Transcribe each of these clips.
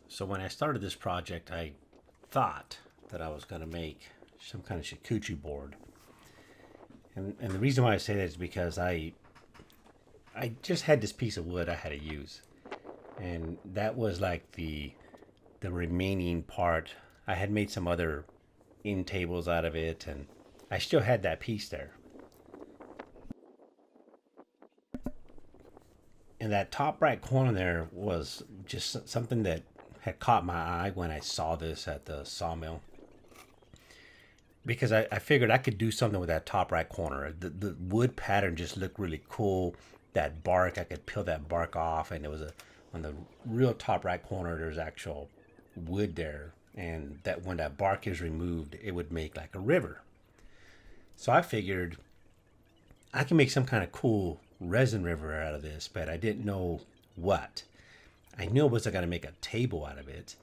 So when I started this project, I thought that I was going to make some kind of charcuterie board. And the reason why I say that is because I just had this piece of wood I had to use. And that was like the remaining part. I had made some other end tables out of it, and I still had that piece there. And that top right corner there was just something that had caught my eye when I saw this at the sawmill, because I figured I could do something with that top right corner. The wood pattern just looked really cool. That bark, I could peel that bark off, and it was a on the real top right corner. There's actual wood there, and that when that bark is removed, it would make like a river. So I figured I can make some kind of cool resin river out of this, but I didn't know what. I knew I wasn't going to make a table out of it.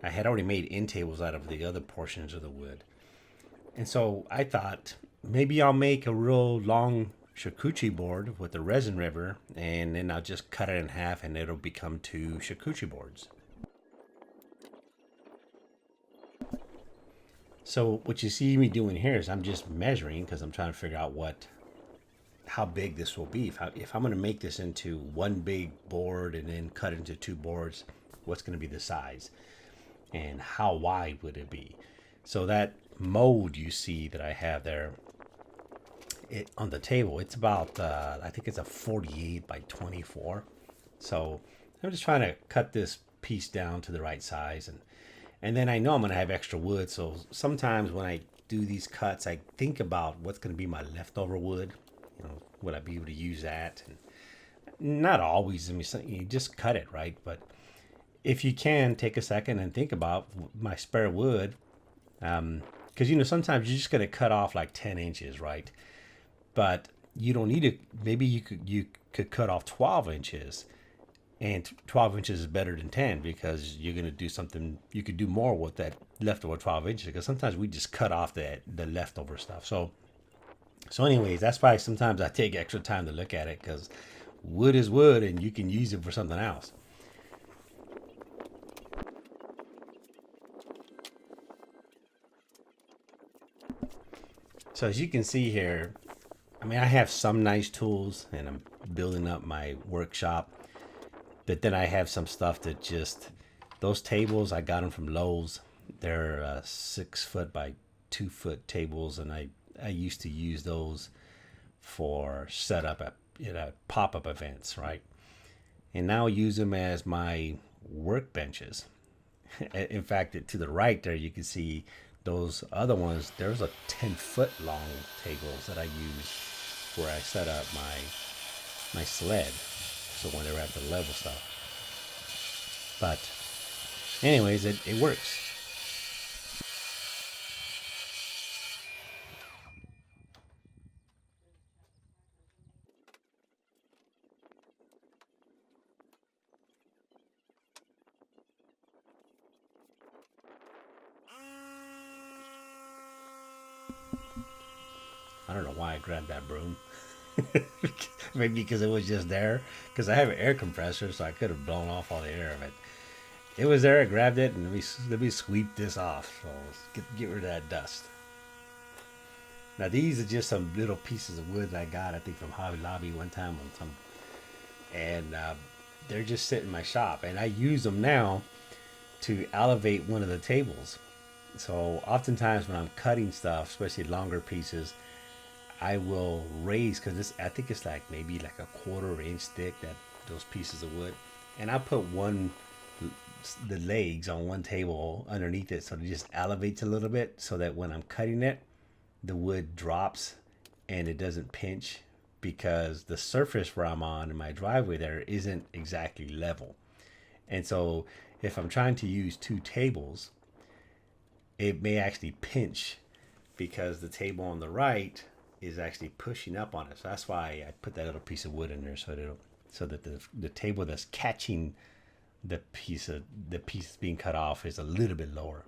I had already made end tables out of the other portions of the wood. And so I thought maybe I'll make a real long charcuterie board with the resin river, and then I'll just cut it in half and it'll become two charcuterie boards. So what you see me doing here is I'm just measuring because I'm trying to figure out how big this will be. If I'm going to make this into one big board and then cut it into two boards, what's going to be the size and how wide would it be? So that mold you see that I have there on the table, it's about I think it's a 48 by 24. So I'm just trying to cut this piece down to the right size, and then I know I'm going to have extra wood. So sometimes when I do these cuts, I think about what's going to be my leftover wood. Would I be able to use that? And not always. I mean, you just cut it, right? But if you can, take a second and think about my spare wood, because sometimes you're just going to cut off like 10 inches, right? But you don't need to. Maybe you could cut off 12 inches, and 12 inches is better than 10 because you're going to do something. You could do more with that leftover 12 inches, because sometimes we just cut off the leftover stuff. So anyways, that's why sometimes I take extra time to look at it, because wood is wood and you can use it for something else. So as you can see here, I mean, I have some nice tools and I'm building up my workshop, but then I have some stuff that just, those tables, I got them from Lowe's. They're 6 foot by 2 foot tables, and I used to use those for setup at pop-up events, right? And now I use them as my workbenches. In fact, to the right there, you can see those other ones. There's a 10-foot long tables that I use where I set up my sled. So whenever I have to level stuff. But anyways, it works. I don't know why I grabbed that broom. Maybe because it was just there. Because I have an air compressor, so I could have blown off all the air of it. It was there. I grabbed it, and let me sweep this off. So let's get rid of that dust. Now these are just some little pieces of wood that I got, I think, from Hobby Lobby one time on some, and they're just sitting in my shop, and I use them now to elevate one of the tables. So oftentimes when I'm cutting stuff, especially longer pieces, I will raise, because this, I think it's like maybe like a 1/4 inch thick, that those pieces of wood, and I put the legs on one table underneath it, so it just elevates a little bit, so that when I'm cutting it, the wood drops and it doesn't pinch, because the surface where I'm on in my driveway there isn't exactly level. And so if I'm trying to use two tables, it may actually pinch because the table on the right is actually pushing up on it. So that's why I put that little piece of wood in there, so that the table that's catching the piece that's being cut off is a little bit lower.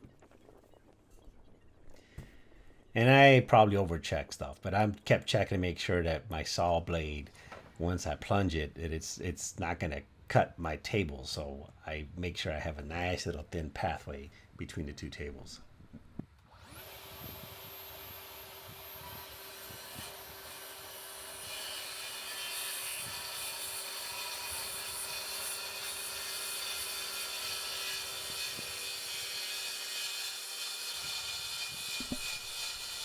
And I probably overcheck stuff, but I kept checking to make sure that my saw blade, once I plunge it, it's not gonna cut my tables, so I make sure I have a nice little thin pathway between the two tables.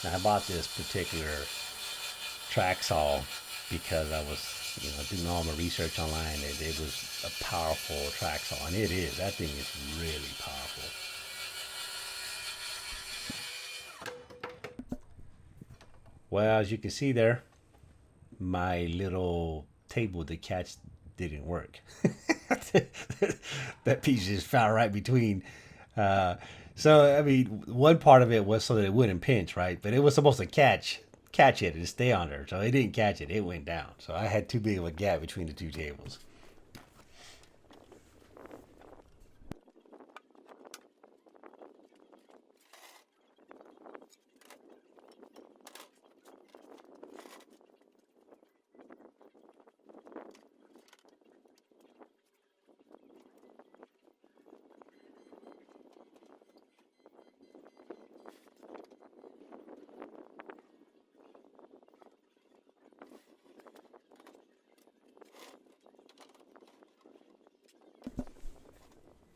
Now, I bought this particular track saw because I was, doing all my research online. It was a powerful track saw, and it is. That thing is really powerful. Well, as you can see there, my little table to catch didn't work. That piece just fell right between. Uh, so I mean, one part of it was so that it wouldn't pinch, right? But it was supposed to catch it and stay on there. So it didn't catch it; it went down. So I had too big of a gap between the two tables.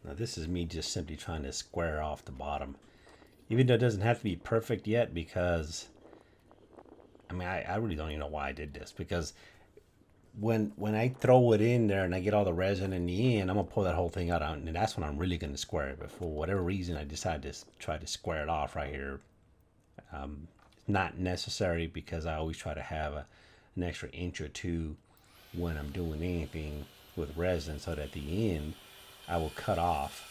Now this is me just simply trying to square off the bottom, even though it doesn't have to be perfect yet. Because I mean, I really don't even know why I did this, because when I throw it in there and I get all the resin in the end, I'm gonna pull that whole thing out, and that's when I'm really gonna square it. But for whatever reason, I decided to try to square it off right here. Not necessary, because I always try to have an extra inch or two when I'm doing anything with resin, so that at the end I will cut off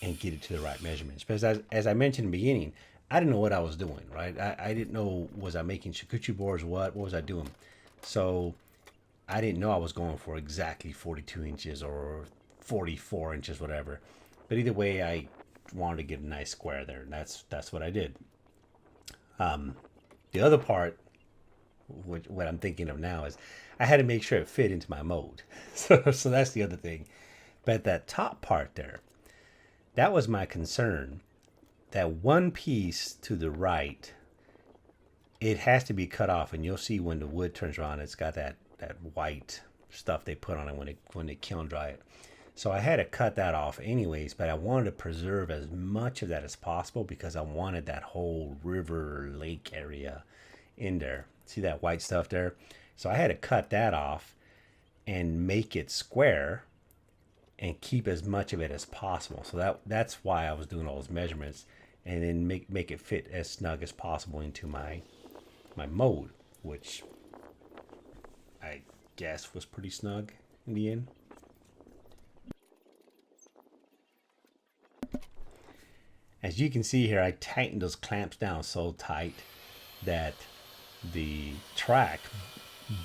and get it to the right measurements. Because as I mentioned in the beginning, I didn't know what I was doing, right? I didn't know, was I making charcuterie boards? What was I doing? So I didn't know I was going for exactly 42 inches or 44 inches, whatever. But either way, I wanted to get a nice square there, and that's what I did. The other part, what I'm thinking of now, is I had to make sure it fit into my mold. So that's the other thing. But that top part there, that was my concern. That one piece to the right, it has to be cut off, and you'll see when the wood turns around, it's got that white stuff they put on it when they kiln dry it. So I had to cut that off anyways, but I wanted to preserve as much of that as possible, because I wanted that whole river lake area in there. See that white stuff there? So I had to cut that off and make it square and keep as much of it as possible. So that's why I was doing all those measurements, and then make it fit as snug as possible into my mold, which I guess was pretty snug in the end. As you can see here, I tightened those clamps down so tight that the track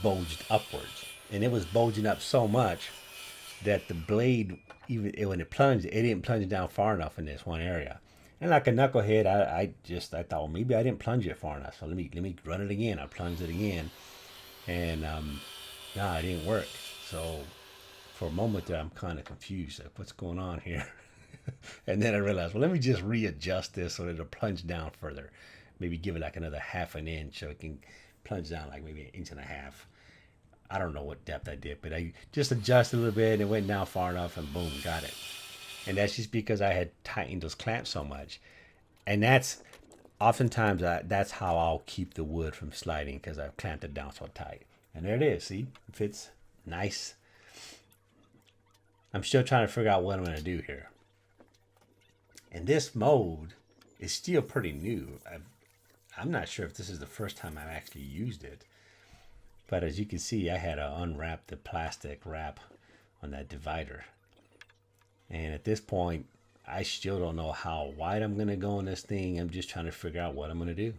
bulged upwards, and it was bulging up so much that the blade, even when it plunged, it didn't plunge down far enough in this one area. And like a knucklehead, I thought, well, maybe I didn't plunge it far enough, so let me run it again. I plunged it again, and no, it didn't work. So for a moment there, I'm kind of confused, like, what's going on here? And then I realized, well, let me just readjust this so that it'll plunge down further. Maybe give it like another half an inch, so it can plunge down like maybe an inch and a half. I don't know what depth I did, but I just adjusted a little bit, and it went down far enough, and boom, got it. And that's just because I had tightened those clamps so much. And that's oftentimes that's how I'll keep the wood from sliding, because I've clamped it down so tight. And there it is. See, it fits nice. I'm still trying to figure out what I'm going to do here. And this mold is still pretty new. I'm not sure if this is the first time I've actually used it. But as you can see, I had to unwrap the plastic wrap on that divider. And at this point, I still don't know how wide I'm going to go in this thing. I'm just trying to figure out what I'm going to do.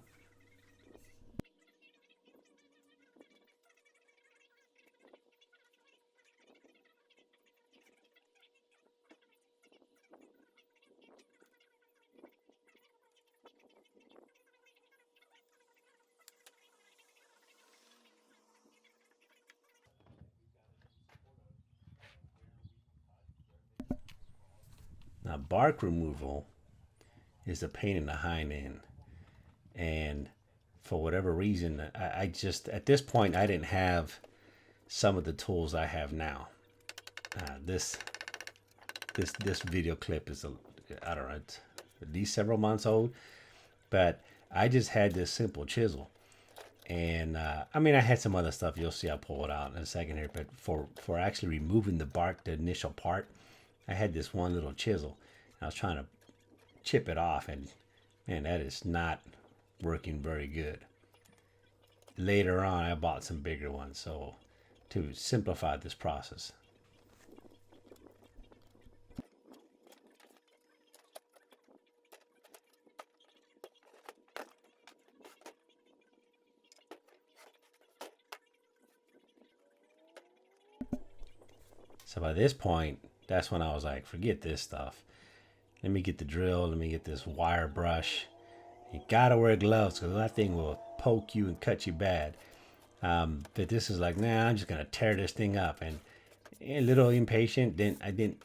Now, bark removal is a pain in the hind end. And for whatever reason, I just, at this point, I didn't have some of the tools I have now. This video clip is, I don't know, it's at least several months old, but I just had this simple chisel. And I mean, I had some other stuff. You'll see, I'll pull it out in a second here. But for actually removing the bark, the initial part, I had this one little chisel. I was trying to chip it off, and man, that is not working very good. Later on, I bought some bigger ones, so to simplify this process. So by this point, that's when I was like, forget this stuff. Let me get the drill. Let me get this wire brush. You gotta wear gloves because that thing will poke you and cut you bad. But this is like, nah, I'm just gonna tear this thing up. And a little impatient. I didn't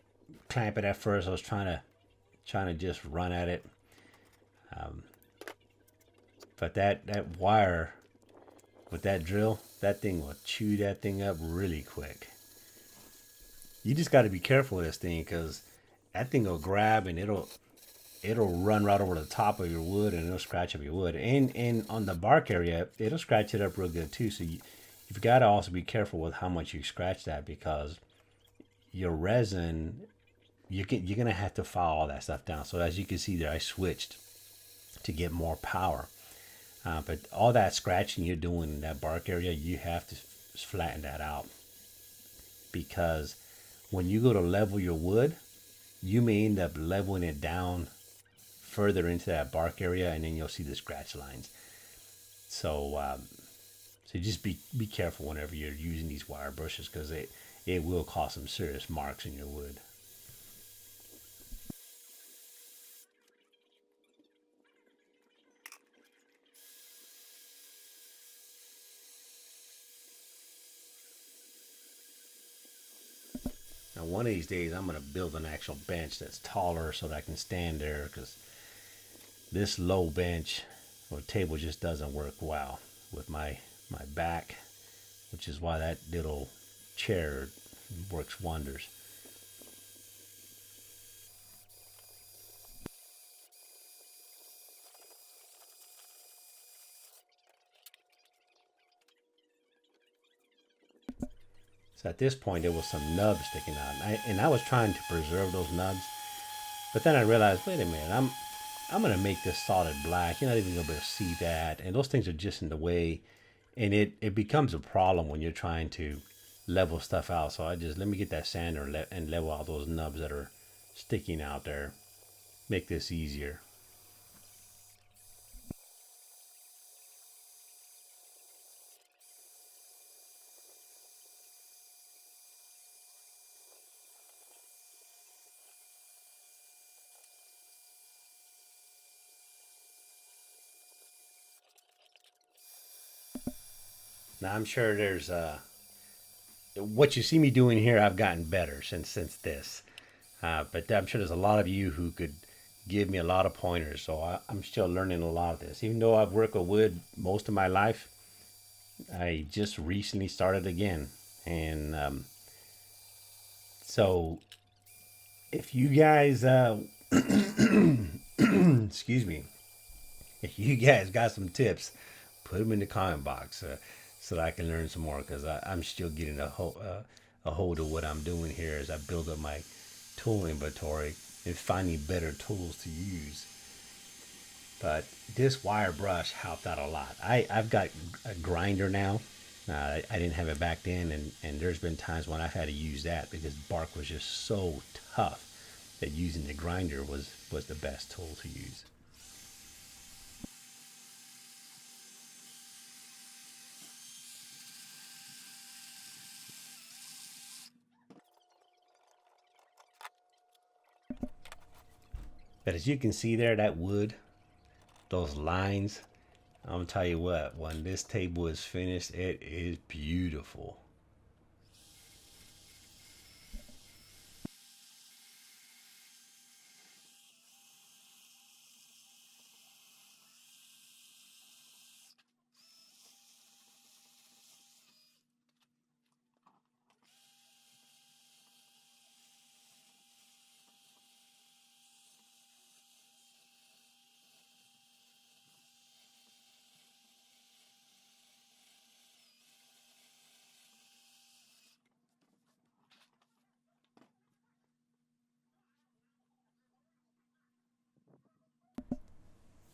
clamp it at first. I was trying to just run at it. But that wire with that drill, that thing will chew that thing up really quick. You just got to be careful with this thing because that thing will grab and it'll run right over the top of your wood and it'll scratch up your wood. And on the bark area, it'll scratch it up real good too. So you've got to also be careful with how much you scratch that because your resin, you're going to have to file all that stuff down. So as you can see there, I switched to get more power. But all that scratching you're doing in that bark area, you have to flatten that out because when you go to level your wood, you may end up leveling it down further into that bark area, and then you'll see the scratch lines. So just be careful whenever you're using these wire brushes because it will cause some serious marks in your wood. Now, one of these days, I'm going to build an actual bench that's taller so that I can stand there because this low bench or table just doesn't work well with my back, which is why that little chair works wonders. So at this point, there was some nubs sticking out, and I was trying to preserve those nubs, but then I realized, wait a minute, I'm gonna make this solid black. You're not even gonna be able to see that, and those things are just in the way, and it becomes a problem when you're trying to level stuff out. So let me get that sander and level out those nubs that are sticking out there. Make this easier. Now I'm sure there's what you see me doing here. I've gotten better since this, but I'm sure there's a lot of you who could give me a lot of pointers. So I'm still learning a lot of this. Even though I've worked with wood most of my life, I just recently started again, and so if you guys, excuse me, if you guys got some tips, put them in the comment box so that I can learn some more because I'm still getting a hold of what I'm doing here as I build up my tool inventory and finding better tools to use. But this wire brush helped out a lot. I've got a grinder now. I didn't have it back then, and there's been times when I've had to use that because bark was just so tough that using the grinder was the best tool to use. But as you can see there, that wood, those lines, I'm gonna tell you what, when this table is finished, it is beautiful.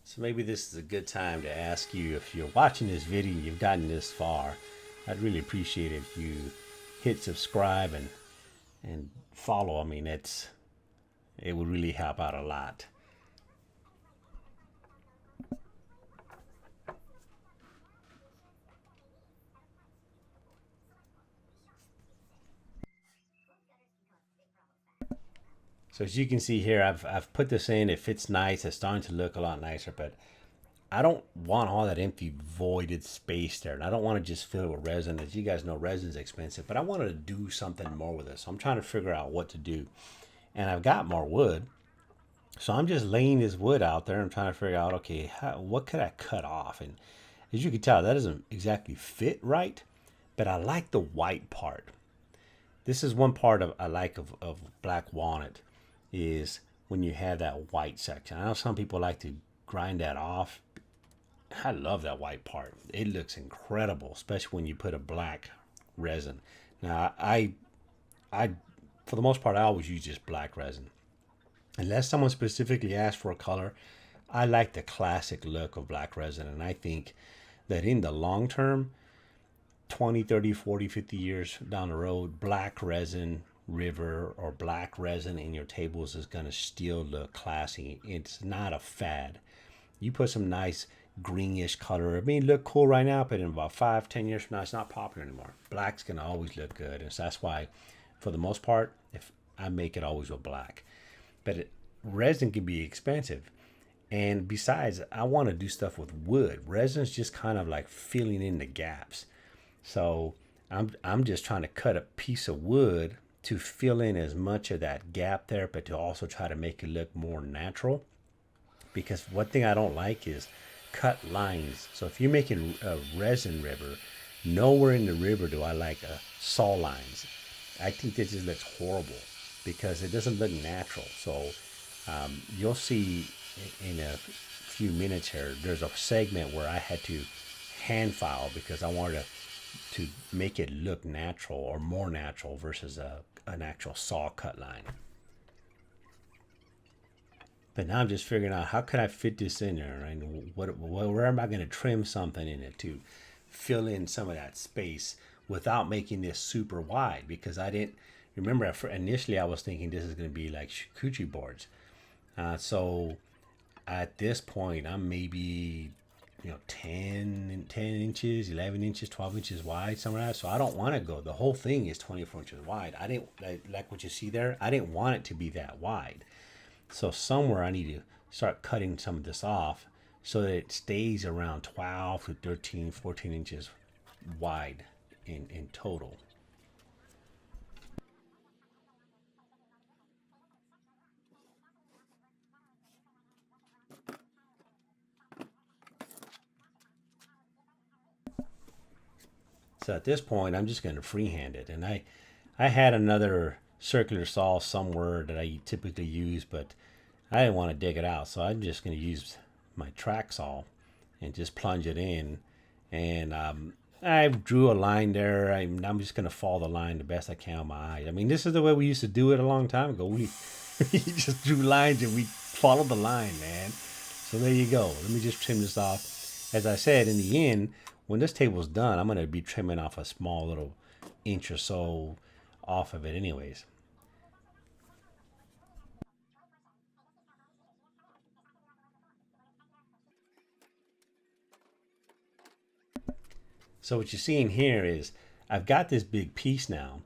So maybe this is a good time to ask you, if you're watching this video and you've gotten this far, I'd really appreciate it if you hit subscribe and follow. I mean, it would really help out a lot. So as you can see here, I've put this in. It fits nice. It's starting to look a lot nicer, but I don't want all that empty voided space there. And I don't want to just fill it with resin. As you guys know, resin's expensive, but I wanted to do something more with it. So I'm trying to figure out what to do. And I've got more wood. So I'm just laying this wood out there. I'm trying to figure out, okay, what could I cut off? And as you can tell, that doesn't exactly fit right, but I like the white part. This is one part I like of black walnut, is when you have that white section. I know some people like to grind that off. I love that white part. It looks incredible, especially when you put a black resin. Now, I for the most part, I always use just black resin. Unless someone specifically asks for a color, I like the classic look of black resin. And I think that in the long term, 20, 30, 40, 50 years down the road, black resin river or black resin in your tables is going to still look classy. It's not a fad. You put some nice greenish color. I mean, look cool right now, but in about 5, 10 years from now, it's not popular anymore. Black's going to always look good. And so that's why, for the most part, if I make it always with black. But resin can be expensive. And besides, I want to do stuff with wood. Resin's just kind of like filling in the gaps. So I'm just trying to cut a piece of wood to fill in as much of that gap there, but to also try to make it look more natural. Because one thing I don't like is cut lines. So if you're making a resin river, nowhere in the river do I like saw lines. I think this just looks horrible because it doesn't look natural. So you'll see in a few minutes here, there's a segment where I had to hand file because I wanted to make it look natural or more natural versus an actual saw cut line. But now I'm just figuring out how can I fit this in there, and where am I going to trim something in it to fill in some of that space without making this super wide, because I didn't remember initially I was thinking this is going to be like charcuterie boards. So at this point I'm maybe 10 inches, 11 inches, 12 inches wide, somewhere like that. So I don't want to go. The whole thing is 24 inches wide. I didn't like what you see there. I didn't want it to be that wide. So somewhere I need to start cutting some of this off so that it stays around 12 to 13, 14 inches wide in total. So at this point, I'm just going to freehand it. And I had another circular saw somewhere that I typically use, but I didn't want to dig it out. So I'm just going to use my track saw and just plunge it in. And I drew a line there. I'm just going to follow the line the best I can with my eyes. I mean, this is the way we used to do it a long time ago. We just drew lines and we followed the line, man. So there you go. Let me just trim this off. As I said, in the end, when this table's done, I'm going to be trimming off a small little inch or so off of it anyways. So what you're seeing here is I've got this big piece now,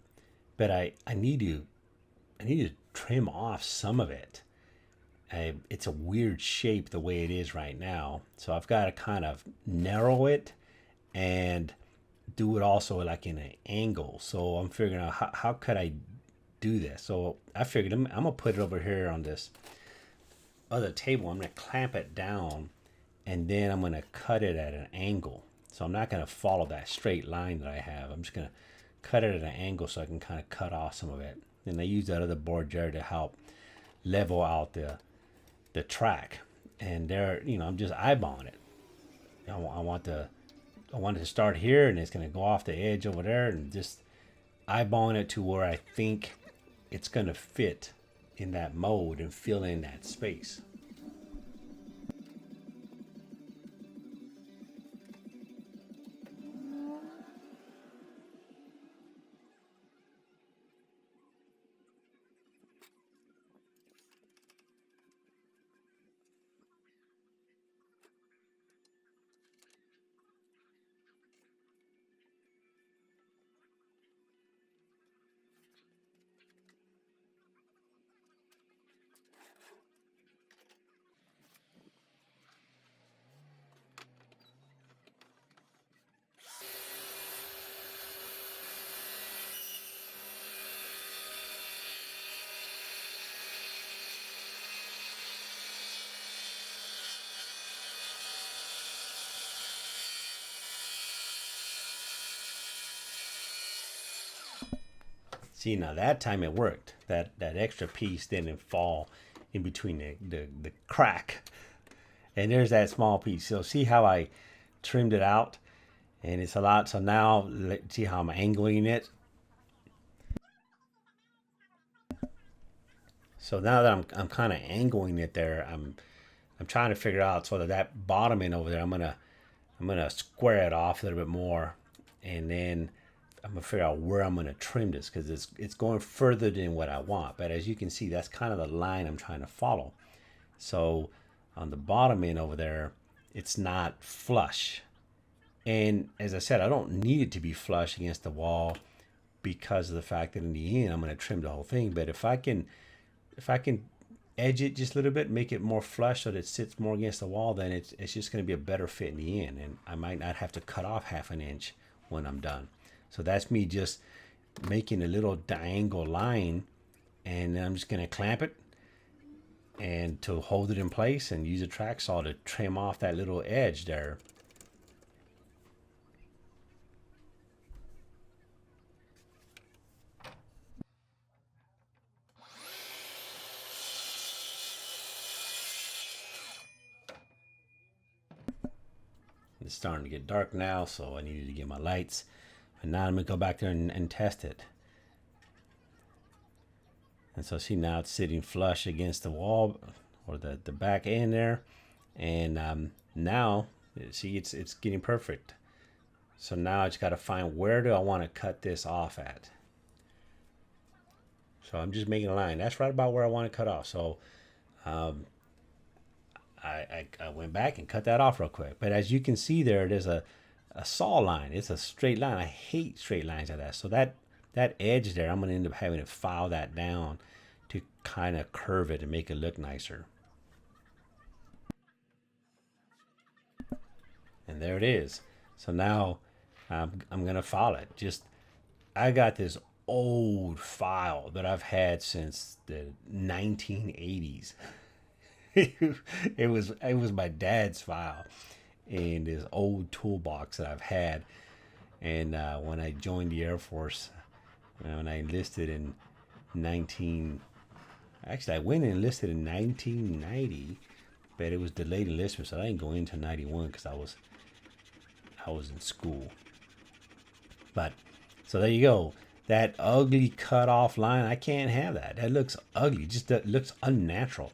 but I need to trim off some of it. It's a weird shape the way it is right now. So I've got to kind of narrow it and do it also like in an angle. So I'm figuring out how could I do this. So I figured I'm gonna put it over here on this other table. I'm gonna clamp it down and then I'm gonna cut it at an angle. So I'm not gonna follow that straight line that I have. I'm just gonna cut it at an angle so I can kind of cut off some of it. And I use that other board there to help level out the track. And there, I'm just eyeballing it. I want it to start here, and it's going to go off the edge over there, and just eyeballing it to where I think it's going to fit in that mode and fill in that space. See, now that time it worked. That extra piece didn't fall in between the crack. And there's that small piece. So see how I trimmed it out? And it's a lot. So now let's see how I'm angling it. So now that I'm kind of angling it there, I'm trying to figure out so that bottom end over there, I'm gonna square it off a little bit more, and then I'm gonna figure out where I'm gonna trim this because it's going further than what I want. But as you can see, that's kind of the line I'm trying to follow. So on the bottom end over there, it's not flush. And as I said, I don't need it to be flush against the wall because of the fact that in the end I'm going to trim the whole thing. But if I can edge it just a little bit, make it more flush so that it sits more against the wall, then it's just going to be a better fit in the end. And I might not have to cut off half an inch when I'm done. So that's me just making a little diagonal line, and then I'm just going to clamp it and to hold it in place and use a track saw to trim off that little edge there. It's starting to get dark now, so I needed to get my lights. And now I'm going to go back there and test it. And so see, now it's sitting flush against the wall or the back end there. And now, see, it's getting perfect. So now I just got to find where do I want to cut this off at. So I'm just making a line. That's right about where I want to cut off. So I went back and cut that off real quick. But as you can see there, there's a saw line. It's a straight line. I hate straight lines like that. So that edge there, I'm going to end up having to file that down to kind of curve it and make it look nicer. And there it is. So now I'm going to file it. I got this old file that I've had since the 1980s. it was my dad's file in this old toolbox that I've had. And when I joined the Air Force, when I enlisted in I went and enlisted in 1990, but it was delayed enlistment, so I didn't go into 91 because I was in school. But so there you go. That ugly cut off line, I can't have that. That looks ugly. That looks unnatural.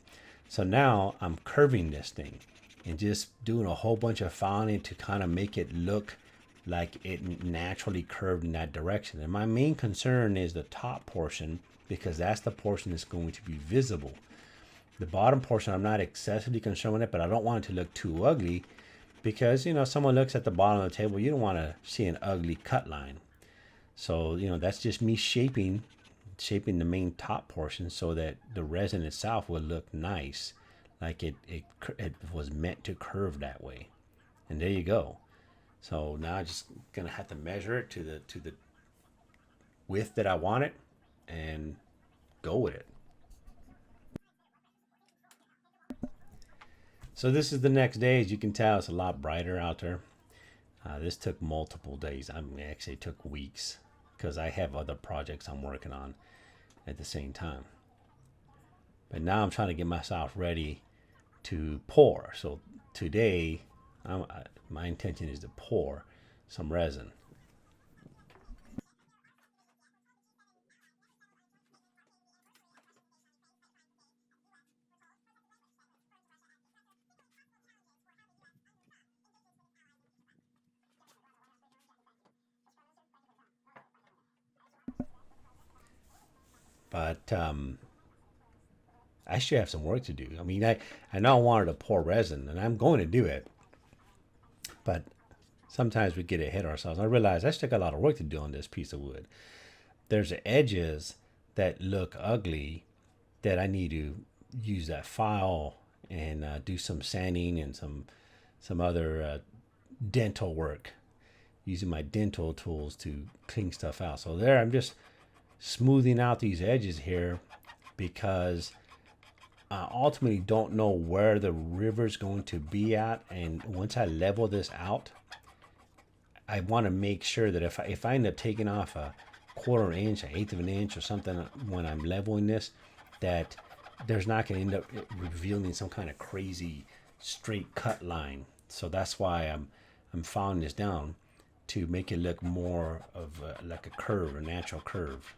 So now I'm curving this thing and just doing a whole bunch of filing to kind of make it look like it naturally curved in that direction. And my main concern is the top portion, because that's the portion that's going to be visible. The bottom portion, I'm not excessively concerned with it, but I don't want it to look too ugly because, someone looks at the bottom of the table, you don't want to see an ugly cut line. So, that's just me shaping the main top portion so that the resin itself will look nice, like it was meant to curve that way. And there you go. So now I'm just gonna have to measure it to the width that I want it and go with it. So this is the next day. As you can tell, it's a lot brighter out there. This took multiple days. Actually, it took weeks because I have other projects I'm working on at the same time. But now I'm trying to get myself ready to pour. So today, my intention is to pour some resin. But I still have some work to do. I know I wanted to pour resin, and I'm going to do it. But sometimes we get ahead of ourselves. I realize I still got a lot of work to do on this piece of wood. There's edges that look ugly that I need to use that file and do some sanding and some other dental work, using my dental tools to clean stuff out. So there, I'm just smoothing out these edges here because I ultimately don't know where the river's going to be at. And once I level this out, I want to make sure that if I end up taking off a quarter inch, an eighth of an inch, or something when I'm leveling this, that there's not going to end up revealing some kind of crazy straight cut line. So that's why I'm filing this down to make it look more of like a curve, a natural curve.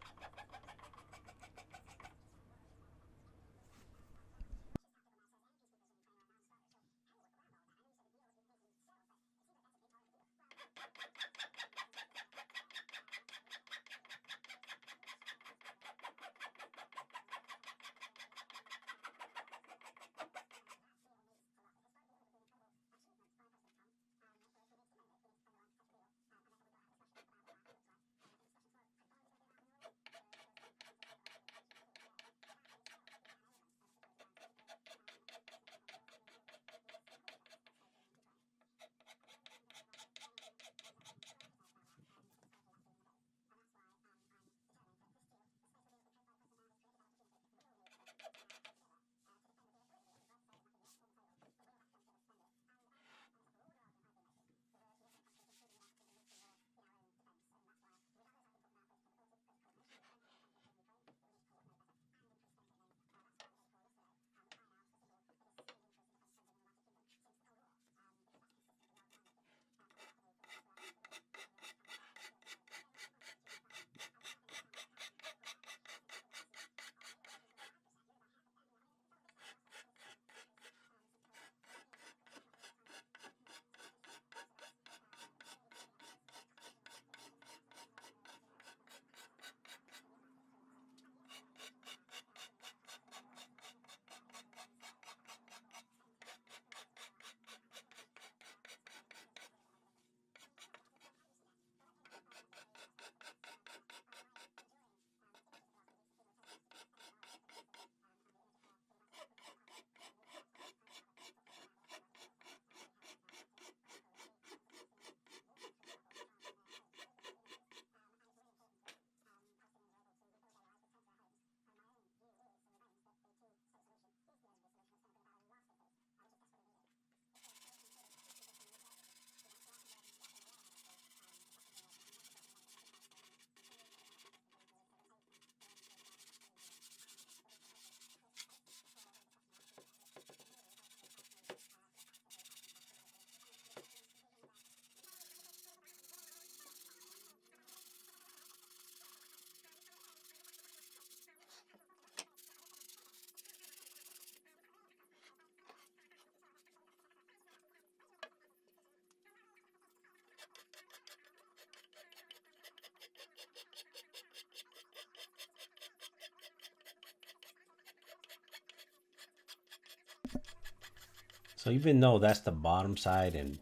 So even though that's the bottom side and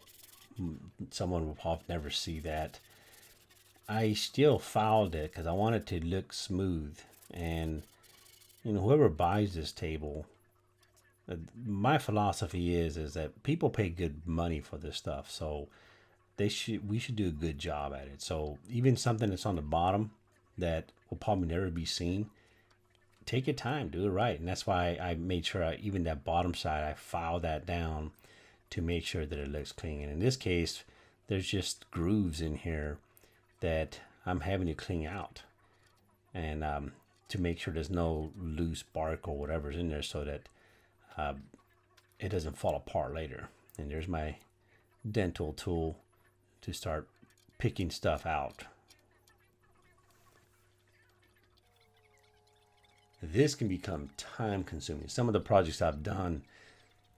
someone will probably never see that, I still filed it because I want it to look smooth. And whoever buys this table, my philosophy is that people pay good money for this stuff, so we should do a good job at it. So even something that's on the bottom that will probably never be seen, take your time, do it right. And that's why I made sure even that bottom side, I filed that down to make sure that it looks clean. And in this case, there's just grooves in here that I'm having to clean out, and to make sure there's no loose bark or whatever's in there, so that it doesn't fall apart later. And there's my dental tool to start picking stuff out. This can become time consuming. Some of the projects I've done,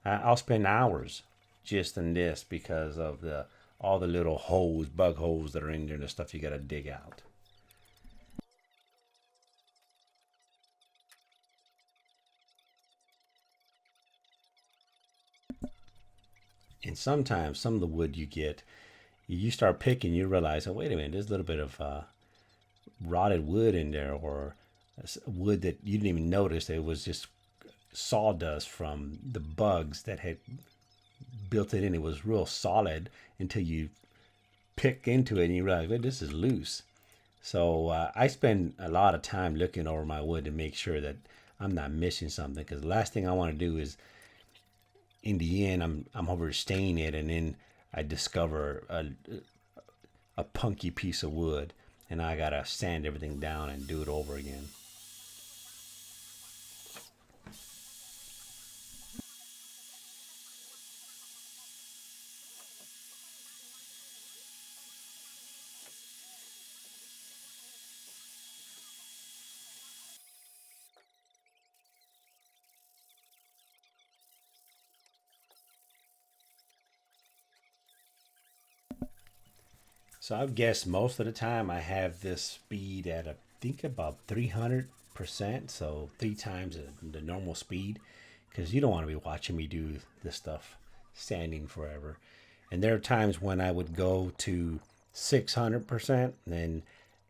I'll spend hours just in this because of all the little holes, bug holes that are in there, and the stuff you got to dig out. And sometimes some of the wood you start picking, you realize, oh, wait a minute, there's a little bit of rotted wood in there, or wood that you didn't even notice. It was just sawdust from the bugs that had built it in. It was real solid until you pick into it and you realize, wait, this is loose. So I spend a lot of time looking over my wood to make sure that I'm not missing something, because the last thing I want to do is, in the end, I'm overstaying it, and then I discover a punky piece of wood. and I gotta sand everything down and do it over again. So I guess most of the time I have this speed at I think about 300%, so three times the normal speed, because you don't want to be watching me do this stuff standing forever. And there are times when I would go to 600% and then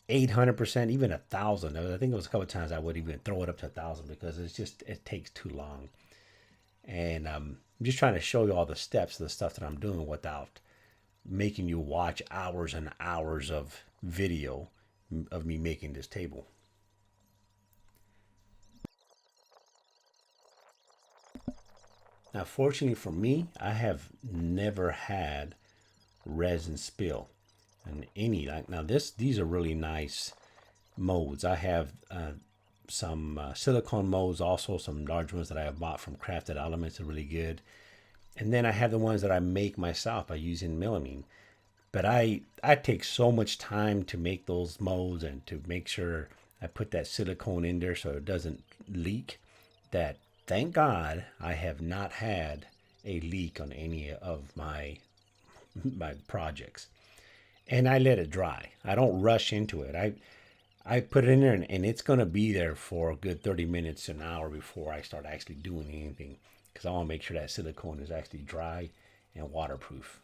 800%, even 1,000. I think it was a couple of times I would even throw it up to 1,000 because it takes too long. And I'm just trying to show you all the steps of the stuff that I'm doing without making you watch hours and hours of video of me making this table. Now, fortunately for me, I have never had resin spill and any like now these are really nice molds. I have some silicone molds, also some large ones that I have bought from Crafted Elements are really good. And then I have the ones that I make myself by using melamine. But I take so much time to make those molds and to make sure I put that silicone in there so it doesn't leak, that thank God I have not had a leak on any of my projects. And I let it dry. I don't rush into it. I put it in there and it's going to be there for a good 30 minutes to an hour before I start actually doing anything, because I want to make sure that silicone is actually dry and waterproof.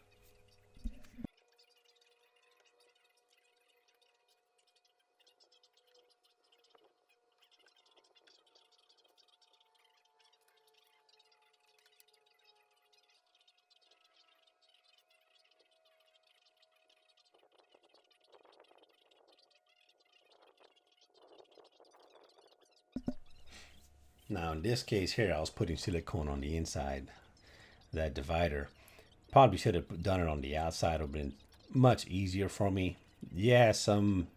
Now in this case here, I was putting silicone on the inside, that divider. Probably should have done it on the outside. It would have been much easier for me. Yeah, some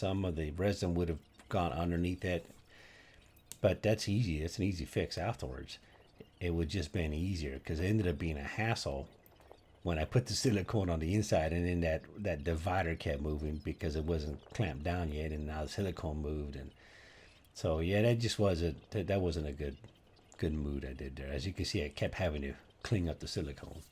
of the resin would have gone underneath it, but that's easy. It's an easy fix afterwards. It would just been easier because it ended up being a hassle when I put the silicone on the inside, and then that divider kept moving because it wasn't clamped down yet, and now the silicone moved, and so yeah, that wasn't a good move I did there. As you can see, I kept having to clean up the silicone.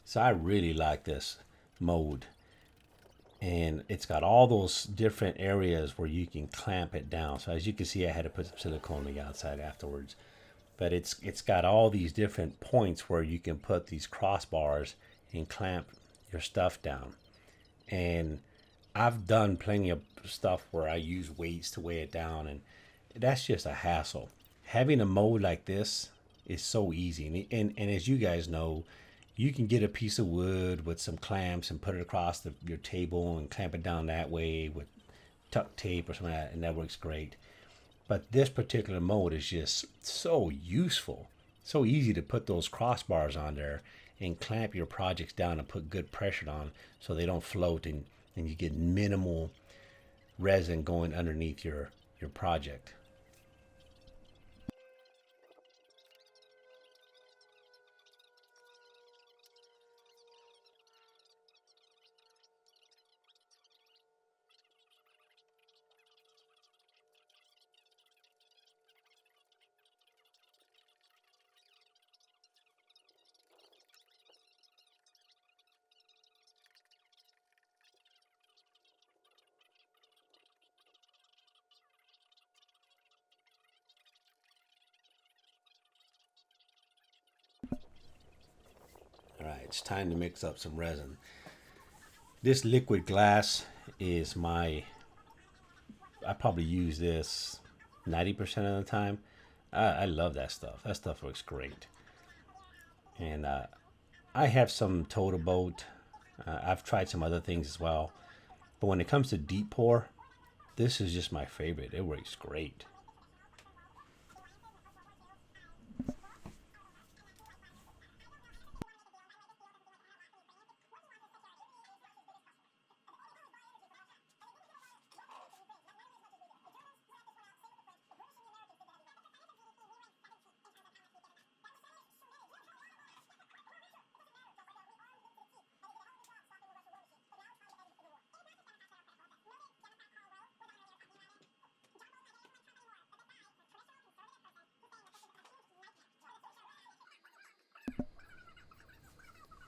So I really like this mold, and it's got all those different areas where you can clamp it down. So as you can see, I had to put some silicone on the outside afterwards, but it's got all these different points where you can put these crossbars and clamp your stuff down. And I've done plenty of stuff where I use weights to weigh it down, and that's just a hassle. Having a mold like this is so easy, and as you guys know, you can get a piece of wood with some clamps and put it across your table and clamp it down that way with tuck tape or something like that, and that works great. But this particular mold is just so useful, so easy to put those crossbars on there and clamp your projects down and put good pressure on so they don't float, and you get minimal resin going underneath your project. All right, it's time to mix up some resin. This liquid glass is I probably use this 90% of the time. I love that stuff. That stuff looks great. And I have some Total Boat. I've tried some other things as well. But when it comes to deep pour, this is just my favorite. It works great.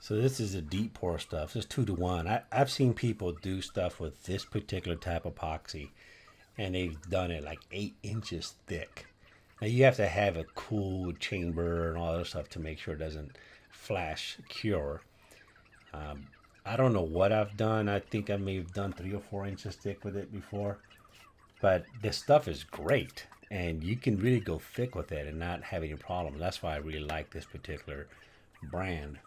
So this is the deep pour stuff. It's 2 to 1. I've seen people do stuff with this particular type of epoxy, and they've done it like 8 inches thick. Now you have to have a cool chamber and all that stuff to make sure it doesn't flash cure. I don't know what I've done. I think I may have done 3 or 4 inches thick with it before, but this stuff is great, and you can really go thick with it and not have any problem. That's why I really like this particular brand.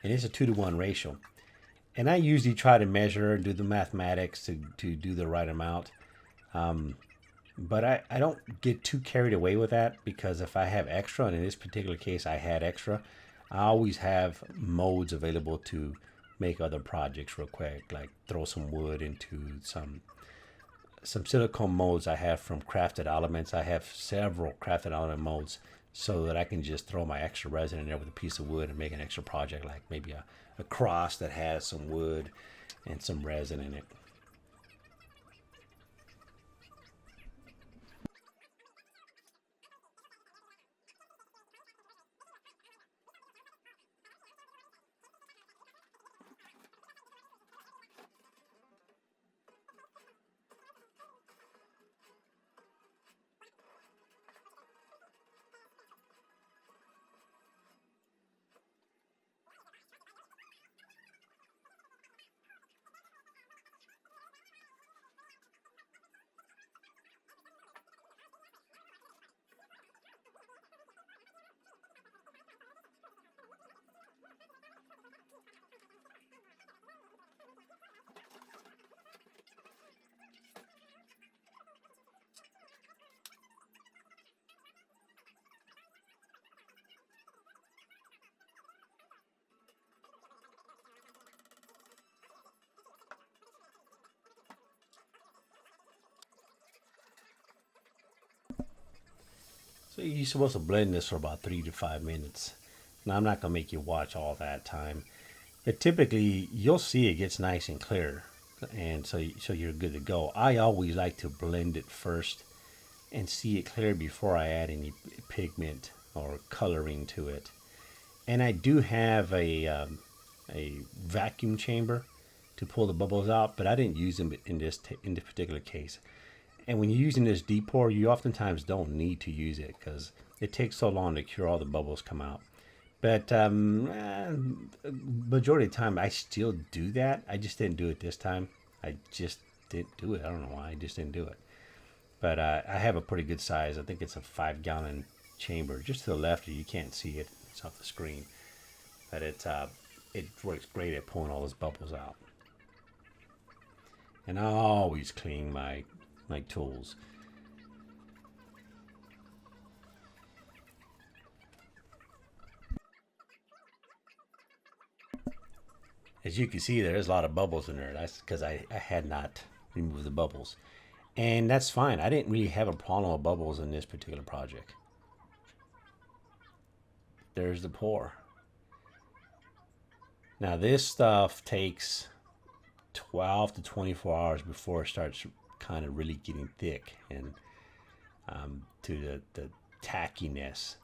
And it's a 2 to 1 ratio. And I usually try to measure and do the mathematics to do the right amount. But I don't get too carried away with that, because if I have extra, and in this particular case I had extra, I always have modes available to make other projects real quick, like throw some wood into some silicone molds I have from Crafted Elements. I have several Crafted Element molds, so that I can just throw my extra resin in there with a piece of wood and make an extra project, like maybe a cross that has some wood and some resin in it. So you're supposed to blend this for about 3 to 5 minutes. Now I'm not gonna make you watch all that time, but typically you'll see it gets nice and clear, and so you're good to go. I always like to blend it first and see it clear before I add any pigment or coloring to it. And I do have a vacuum chamber to pull the bubbles out, but I didn't use them in this particular case. And when you're using this deep pour, you oftentimes don't need to use it, because it takes so long to cure all the bubbles come out. But majority of the time, I still do that. I just didn't do it this time. I just didn't do it. I don't know why. I just didn't do it. But I have a pretty good size. I think it's a 5-gallon chamber. Just to the left, you can't see it. It's off the screen. But it works great at pulling all those bubbles out. And I always clean my tools. As you can see, there's a lot of bubbles in there. That's because I had not removed the bubbles. And that's fine. I didn't really have a problem with bubbles in this particular project. There's the pour. Now this stuff takes 12 to 24 hours before it starts kind of really getting thick and to the tackiness.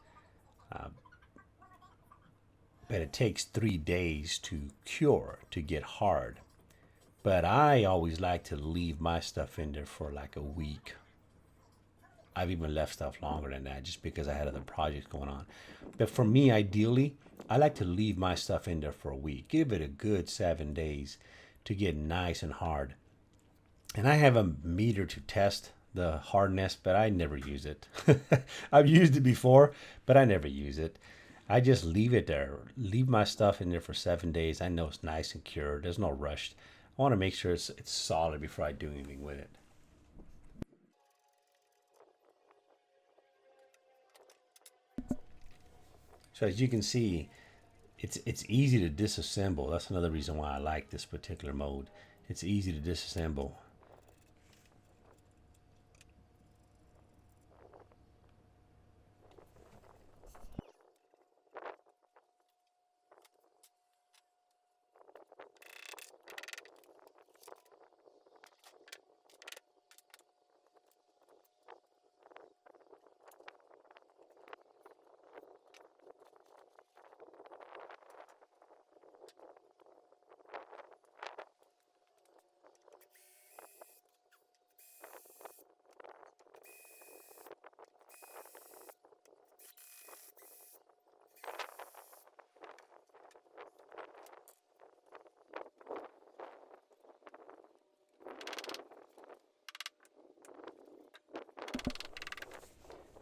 But it takes 3 days to cure, to get hard. But I always like to leave my stuff in there for like a week. I've even left stuff longer than that just because I had other projects going on. But for me, ideally, I like to leave my stuff in there for a week. Give it a good 7 days to get nice and hard. And I have a meter to test the hardness, but I never use it. I've used it before, but I never use it. I just leave it there. Leave my stuff in there for 7 days. I know it's nice and cured. There's no rush. I want to make sure it's solid before I do anything with it. So as you can see, it's easy to disassemble. That's another reason why I like this particular mode. It's easy to disassemble.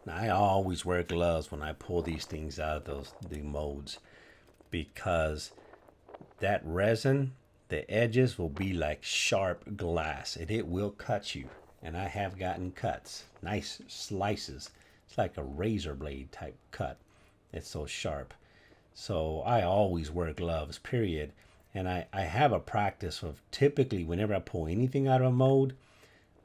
Now, I always wear gloves when I pull these things out of the molds, because that resin, the edges will be like sharp glass and it will cut you. And I have gotten cuts, nice slices. It's like a razor blade type cut. It's so sharp. So I always wear gloves, period. And I have a practice of, typically whenever I pull anything out of a mold,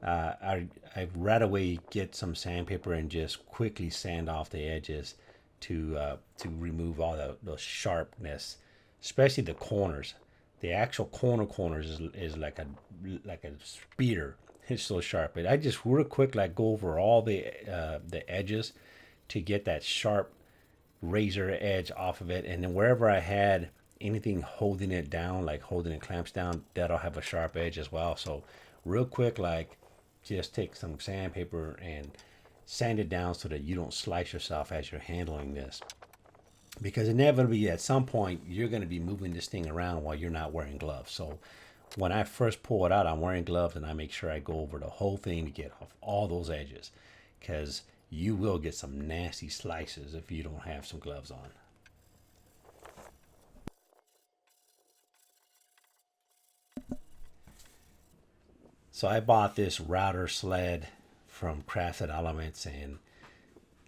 I right away get some sandpaper and just quickly sand off the edges to remove all the sharpness, especially the corners. The actual corners is like a spear. It's so sharp. But I just real quick like go over all the edges to get that sharp razor edge off of it, and then wherever I had anything holding it down, like holding it clamps down, that'll have a sharp edge as well. So real quick, like just take some sandpaper and sand it down so that you don't slice yourself as you're handling this, because inevitably at some point you're going to be moving this thing around while you're not wearing gloves. So when I first pull it out, I'm wearing gloves and I make sure I go over the whole thing to get off all those edges, because you will get some nasty slices if you don't have some gloves on. So I bought this router sled from Crafted Elements, and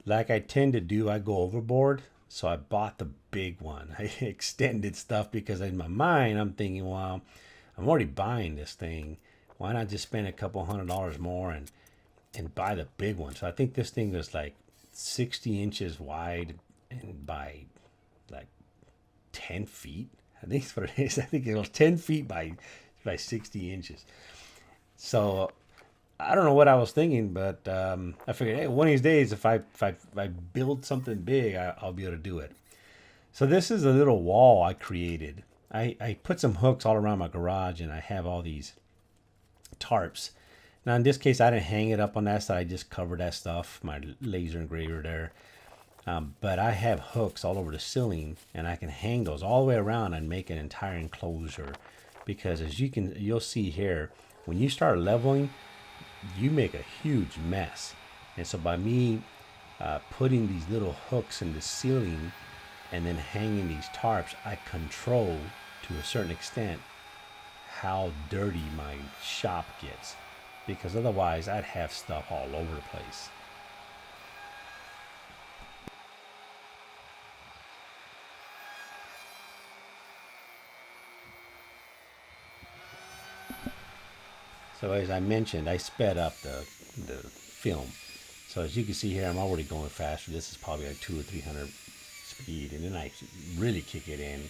like I tend to do, I go overboard. So I bought the big one. I extended stuff because in my mind I'm thinking, well, I'm already buying this thing. Why not just spend a couple $100 more and buy the big one? So I think this thing was like 60 inches wide and by like 10 feet. I think that's what it is. I think it was 10 feet by 60 inches. So I don't know what I was thinking, but I figured, hey, one of these days, if I build something big, I'll be able to do it. So this is a little wall I created. I put some hooks all around my garage, and I have all these tarps. Now in this case, I didn't hang it up on that side. I just covered that stuff, my laser engraver there. But I have hooks all over the ceiling, and I can hang those all the way around and make an entire enclosure. Because as you'll see here, when you start leveling, you make a huge mess. And so by me putting these little hooks in the ceiling and then hanging these tarps, I control to a certain extent how dirty my shop gets, because otherwise I'd have stuff all over the place. So as I mentioned, I sped up the film. So as you can see here, I'm already going faster. This is probably like 200 or 300 speed, and then I really kick it in.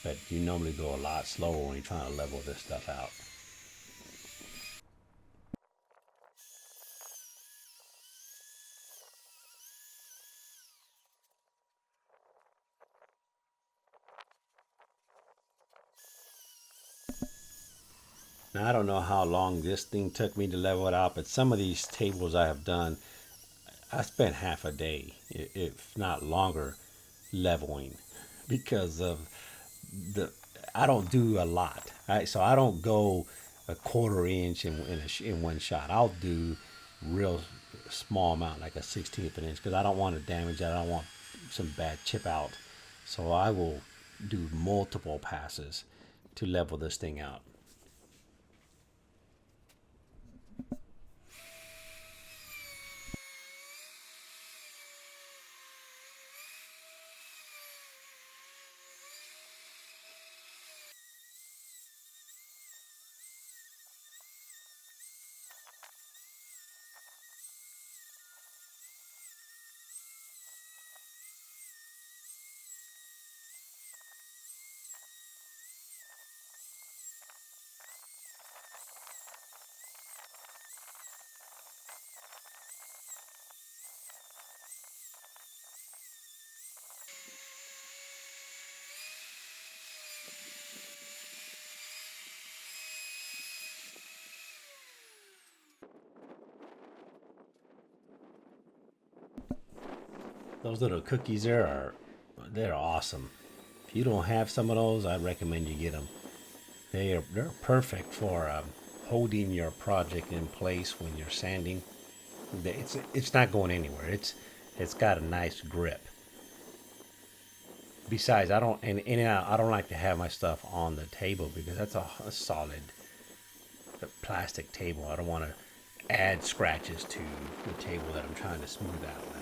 But you normally go a lot slower when you're trying to level this stuff out. Now I don't know how long this thing took me to level it out, but some of these tables I have done, I spent half a day, if not longer, leveling, because of the I don't do a lot. So I don't go a quarter inch in one shot. I'll do real small amount, like a 16th of an inch, because I don't want to damage that. I don't want some bad chip out. So I will do multiple passes to level this thing out. Those little cookies there they're awesome. If you don't have some of those, I'd recommend you get them. They're perfect for holding your project in place when you're sanding. It's not going anywhere. It's got a nice grip. Besides, I don't like to have my stuff on the table because that's a solid plastic table. I don't want to add scratches to the table that I'm trying to smooth out now.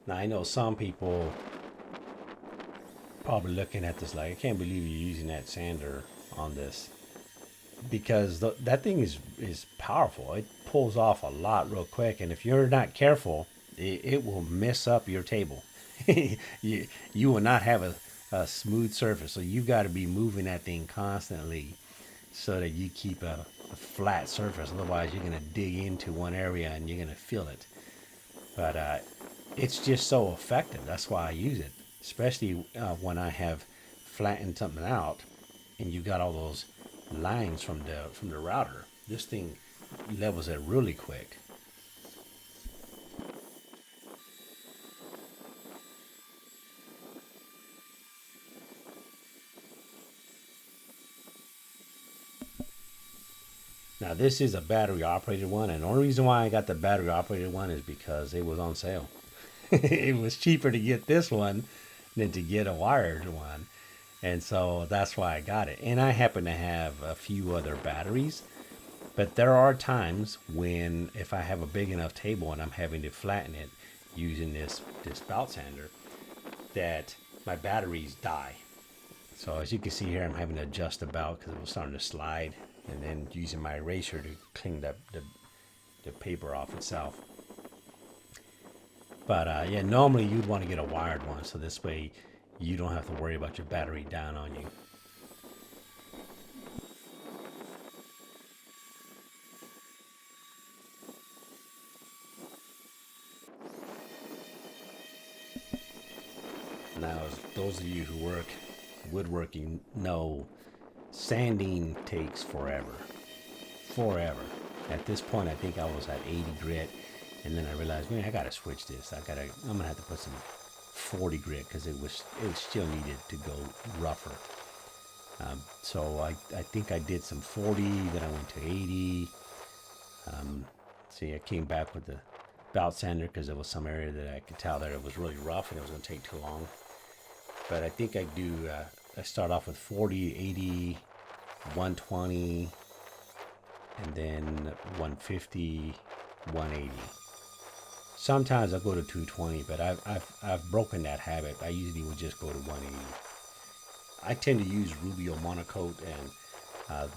Now I know some people probably looking at this like, I can't believe you're using that sander on this, because that thing is powerful. It pulls off a lot real quick, and if you're not careful, it will mess up your table. You will not have a smooth surface, so you've got to be moving that thing constantly so that you keep a flat surface. Otherwise, you're going to dig into one area and you're going to feel it. But it's just so effective. That's why I use it, especially when I have flattened something out and you got all those lines from the router. This thing levels it really quick. Now this is a battery operated one, and the only reason why I got the battery operated one is because it was on sale. It was cheaper to get this one than to get a wired one, and so that's why I got it. And I happen to have a few other batteries, but there are times when if I have a big enough table and I'm having to flatten it using this belt sander, that my batteries die. So as you can see here, I'm having to adjust the belt because it was starting to slide, and then using my eraser to clean the paper off itself. But yeah, normally you'd want to get a wired one, so this way you don't have to worry about your battery down on you. Now, as those of you who work woodworking know, sanding takes forever. Forever. At this point, I think I was at 80 grit, and then I realized, man, I gotta switch this. I'm gonna have to put some 40 grit because it still needed to go rougher. So I think I did some 40, then I went to 80. See, I came back with the belt sander because there was some area that I could tell that it was really rough and it was gonna take too long. But I think I start off with 40, 80, 120, and then 150, 180. Sometimes I go to 220, but I've broken that habit. I usually would just go to 180. I tend to use Rubio Monocoat, and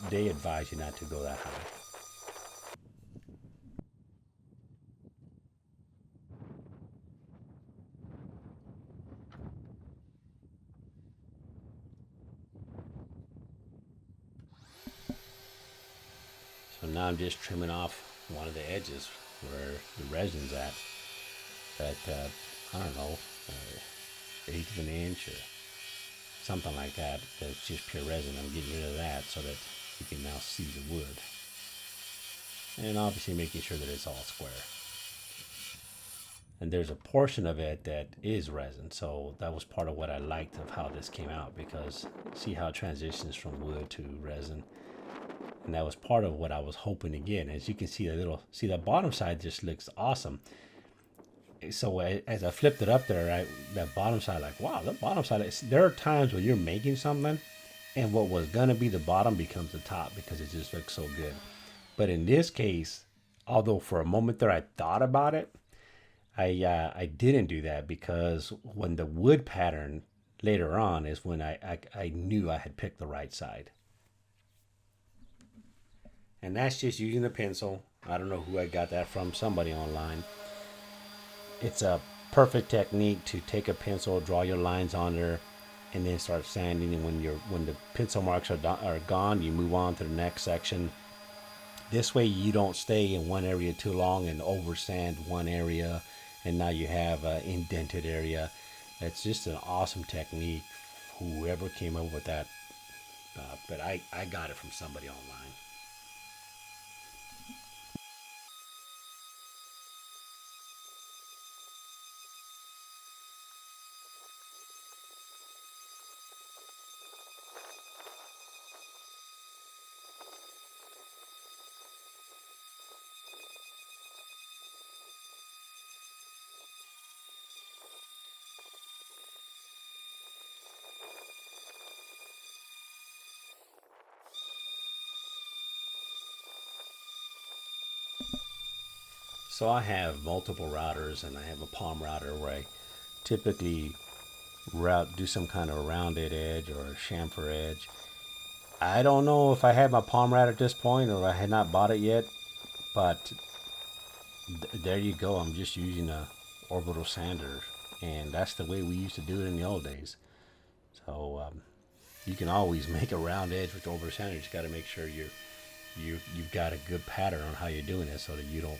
they advise you not to go that high. So now I'm just trimming off one of the edges where the resin's at. I don't know, eighth of an inch or something like that. That's just pure resin. I'm getting rid of that so that you can now see the wood. And obviously making sure that it's all square. And there's a portion of it that is resin, so that was part of what I liked of how this came out, because see how it transitions from wood to resin. And that was part of what I was hoping to get. As you can see, the bottom side just looks awesome. So as I flipped it up there, that bottom side, like, wow, the bottom side, there are times when you're making something and what was gonna be the bottom becomes the top because it just looks so good. But in this case, although for a moment there I thought about it, I didn't do that, because when the wood pattern later on is when I knew I had picked the right side. And that's just using the pencil. I don't know who I got that from, somebody online. It's a perfect technique to take a pencil, draw your lines on there, and then start sanding. And when the pencil marks are gone, you move on to the next section. This way you don't stay in one area too long and over sand one area, and now you have an indented area. It's just an awesome technique, whoever came up with that. But I got it from somebody online. So I have multiple routers, and I have a palm router where I typically do some kind of rounded edge or chamfer edge. I don't know if I had my palm router at this point or I had not bought it yet, but there you go. I'm just using a orbital sander, and that's the way we used to do it in the old days. So you can always make a round edge with orbital sander. You just got to make sure you've got a good pattern on how you're doing it so that you don't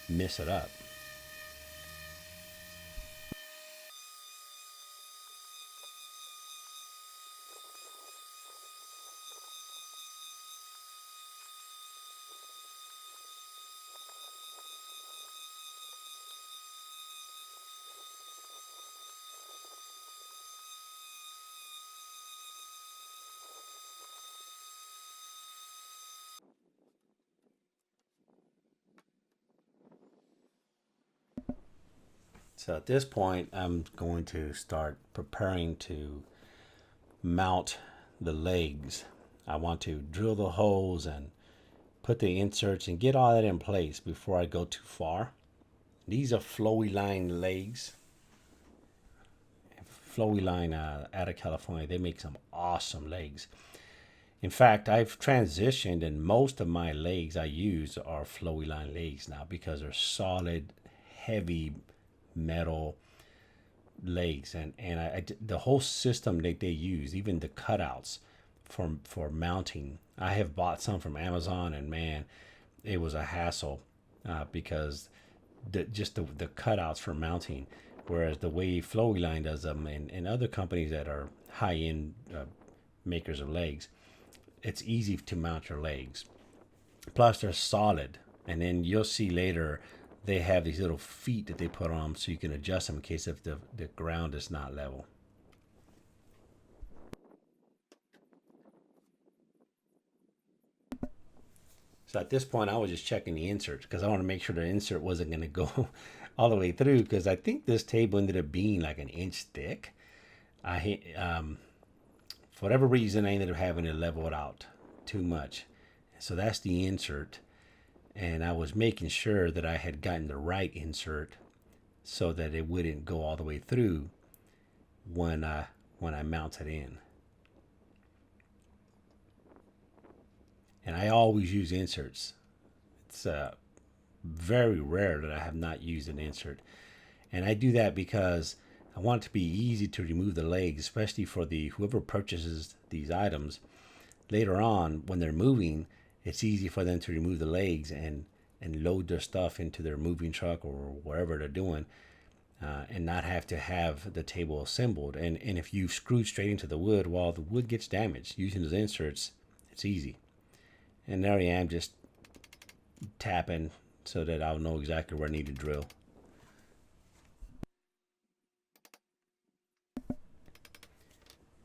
mess it up. So at this point, I'm going to start preparing to mount the legs. I want to drill the holes and put the inserts and get all that in place before I go too far. These are Flowyline legs. Flowyline out of California. They make some awesome legs. In fact, I've transitioned, and most of my legs I use are Flowyline legs now because they're solid, heavy metal legs, and the whole system that they use, even the cutouts for mounting. I have bought some from Amazon, and man, it was a hassle because just the cutouts for mounting. Whereas the way Flowyline does them, and other companies that are high end makers of legs, it's easy to mount your legs. Plus, they're solid, and then you'll see later they have these little feet that they put on them so you can adjust them in case if the ground is not level. So at this point, I was just checking the inserts because I want to make sure the insert wasn't going to go all the way through, because I think this table ended up being like an inch thick. For whatever reason, I ended up having to level it out too much. So that's the insert, and I was making sure that I had gotten the right insert so that it wouldn't go all the way through when I mount it in. And I always use inserts. It's very rare that I have not used an insert, and I do that because I want it to be easy to remove the legs, especially for the whoever purchases these items later on when they're moving. It's easy for them to remove the legs and load their stuff into their moving truck or wherever they're doing, and not have to have the table assembled. And if you screw straight into the wood, while the wood gets damaged, using those inserts, it's easy. And there I am, just tapping so that I'll know exactly where I need to drill.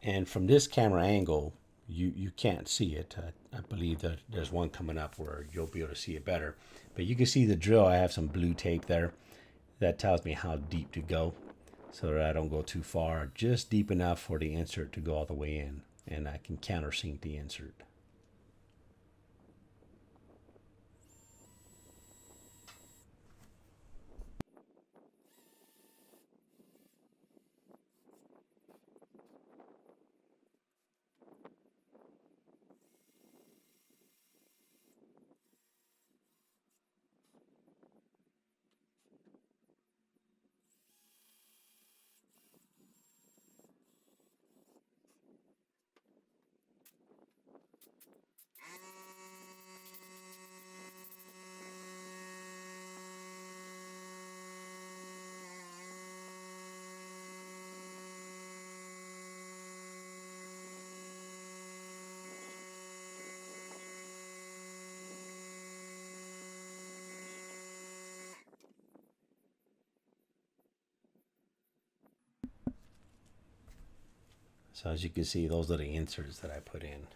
And from this camera angle, you can't see it. I believe that there's one coming up where you'll be able to see it better. But you can see the drill. I have some blue tape there that tells me how deep to go so that I don't go too far, just deep enough for the insert to go all the way in, and I can countersink the insert. So as you can see, those are the inserts that I put in.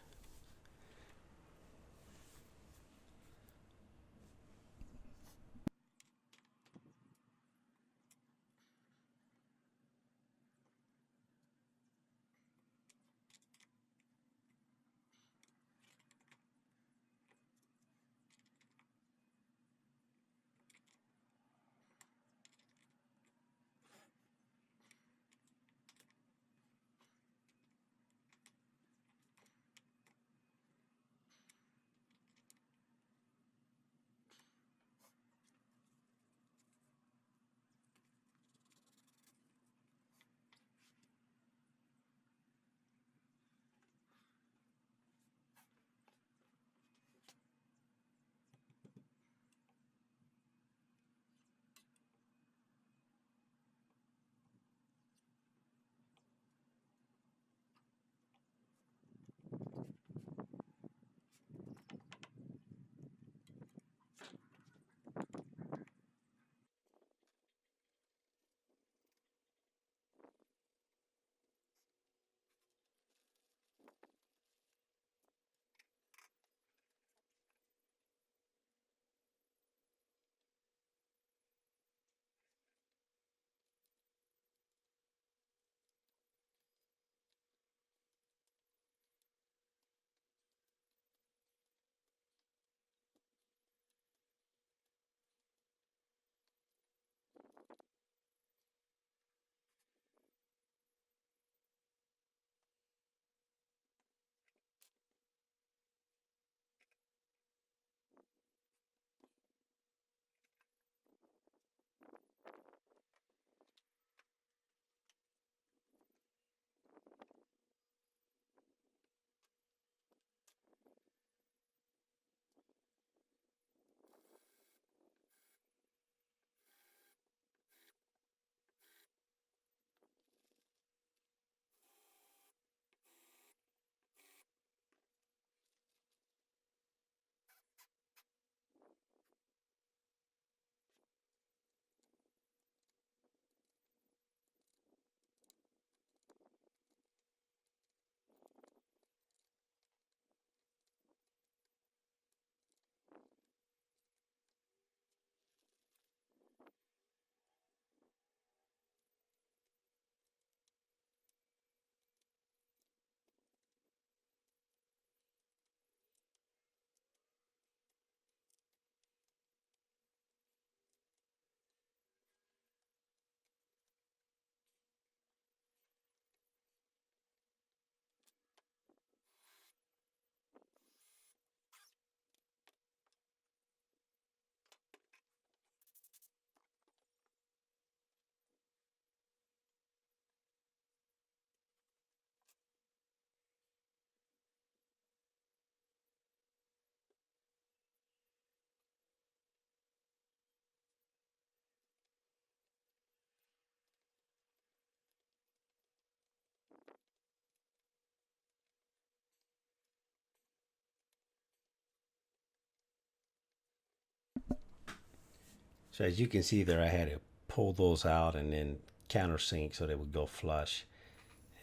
So as you can see there, I had to pull those out and then countersink so they would go flush.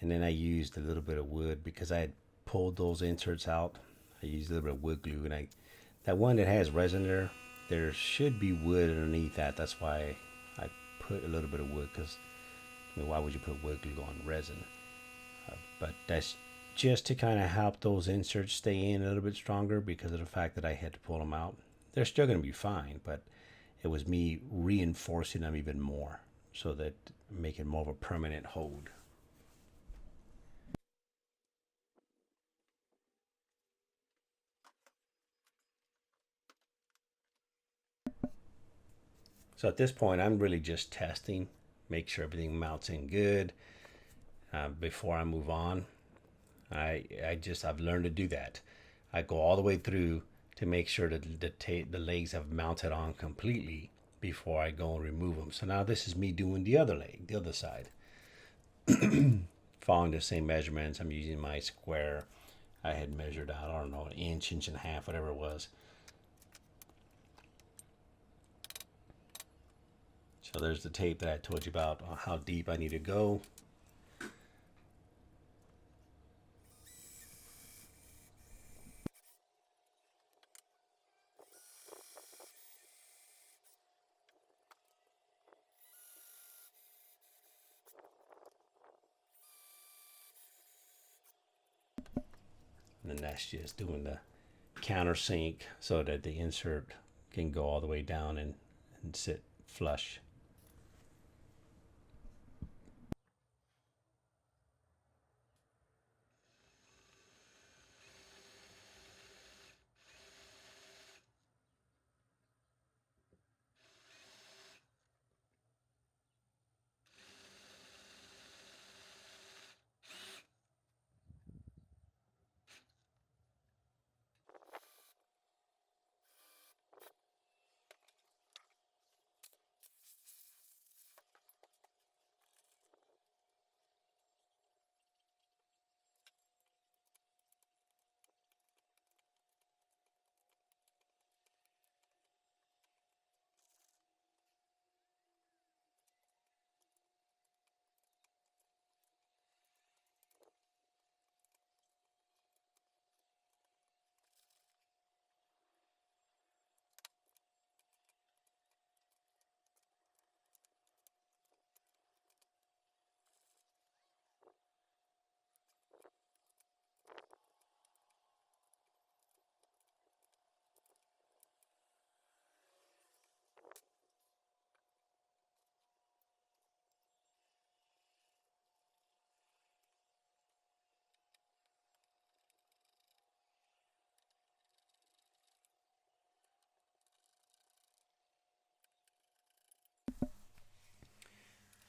And then I used a little bit of wood because I had pulled those inserts out. I used a little bit of wood glue, and that one that has resin there should be wood underneath that. That's why I put a little bit of wood, because I mean, why would you put wood glue on resin? But that's just to kind of help those inserts stay in a little bit stronger because of the fact that I had to pull them out. They're still going to be fine, but it was me reinforcing them even more so that make it more of a permanent hold. So at this point, I'm really just testing, make sure everything mounts in good before I move on. I've learned to do that. I go all the way through to make sure that the legs have mounted on completely before I go and remove them. So now this is me doing the other leg, the other side, following the same measurements. I'm using my square. I had measured out, I don't know, an inch, inch and a half, whatever it was. So there's the tape that I told you about, how deep I need to go. And then that's just doing the countersink so that the insert can go all the way down and sit flush.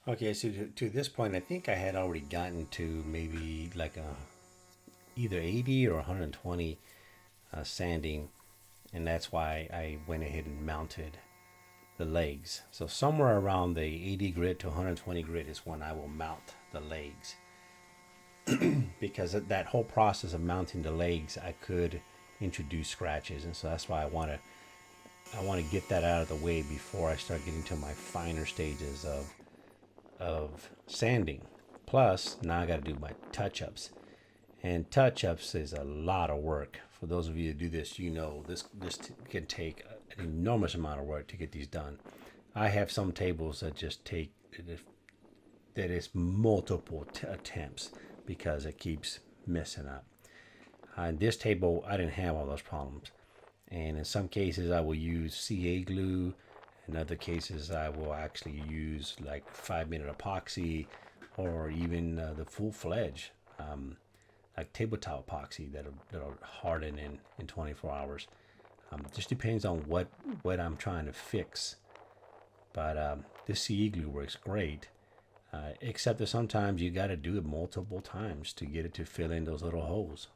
Okay, so to this point, I think I had already gotten to maybe like either 80 or 120 sanding, and that's why I went ahead and mounted the legs. So somewhere around the 80 grit to 120 grit is when I will mount the legs, because that whole process of mounting the legs, I could introduce scratches, and so that's why I want to get that out of the way before I start getting to my finer stages of sanding. Plus, now I got to do my touch-ups, and touch-ups is a lot of work. For those of you that do this, you know this can take an enormous amount of work to get these done. I have some tables that just take that is multiple attempts because it keeps messing up. On this table, I didn't have all those problems, and in some cases, I will use CA glue. In other cases, I will actually use like 5-minute epoxy, or even the full-fledged like tabletop epoxy that'll harden in 24 hours. Just depends on what I'm trying to fix. But this CE glue works great, except that sometimes you got to do it multiple times to get it to fill in those little holes.